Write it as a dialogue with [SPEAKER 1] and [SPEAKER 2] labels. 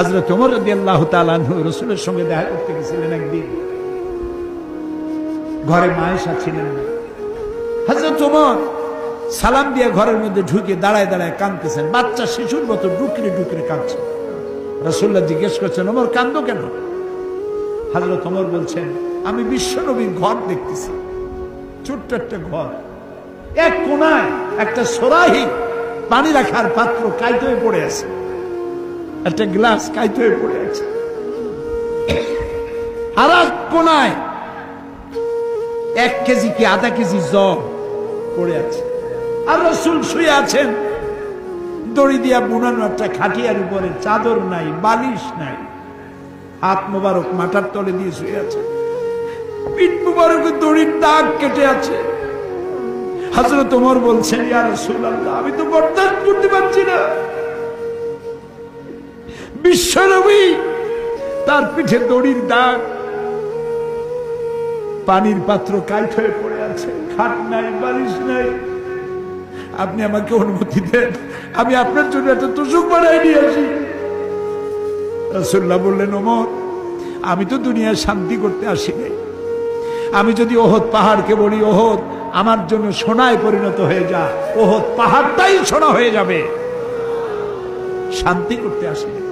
[SPEAKER 1] হযরত ওমর রাদিয়াল্লাহু তাআলা আনহু রাসূলের সঙ্গে দেখা করতে গেছিলেন একদিন। ঘরে মা আয়েশা ছিলেন না। হযরত ওমর সালাম দিয়ে ঘরের মধ্যে ঢুকে দাঁড়ায় দাঁড়ায় কাঁদতেছেন, বাচ্চা শিশুর মতো ডুকরে ডুকরে কাঁদছে। রাসূলুল্লাহ জিজ্ঞেস করছেন, ওমর কাঁদো কেন? হযরত ওমর বলছেন, আমি বিশ্বনবীর ঘর দেখতেছি, ছোট্ট একটা ঘর, এক কোনায় একটা সরাহি পানি রাখার পাত্র কাইতে হয়ে পড়ে আছে, একটা গ্লাস কাইতে হয়ে পড়ে আছে, আর এক কোনায় 1 কেজি কি আধা কেজি জল পড়ে আছে, আর রাসূল শুয়ে আছেন দড়ি দিয়া বুনানো একটা খাটিয়ার উপরে, চাদর নাই, বালিশ নাই, হাত মোবারক মাথার তলে দিয়ে শুয়ে আছে, পিঠ মোবারকে দড়ির দাগ কেটে আছে। হযরত ওমর বলছেন, ইয়া রাসূলুল্লাহ, আমি তো বরদাস্ত করতে পারছি না, বিশ্বনবী তার পিঠে দড়ির দাগ, পানির পাত্র কাইট হয়ে পড়ে আছে, খাট নাই, বালিশ নাই, আপনি আমাকে অনুমতি দেন, আমি আপনার জন্য একটা তোষক বানাই নিয়ে আসি। রাসূলুল্লাহ বললেন, ওমর, আমি তো দুনিয়ায় শান্তি করতে আসি নাই, আমি যদি ওহদ পাহাড়কে বলি ওহদ আমার জন্য সোনায় পরিণত হয়ে যা, ওহদ পাহাড়টাই সোনা হয়ে যাবে, শান্তি করতে আসি নাই।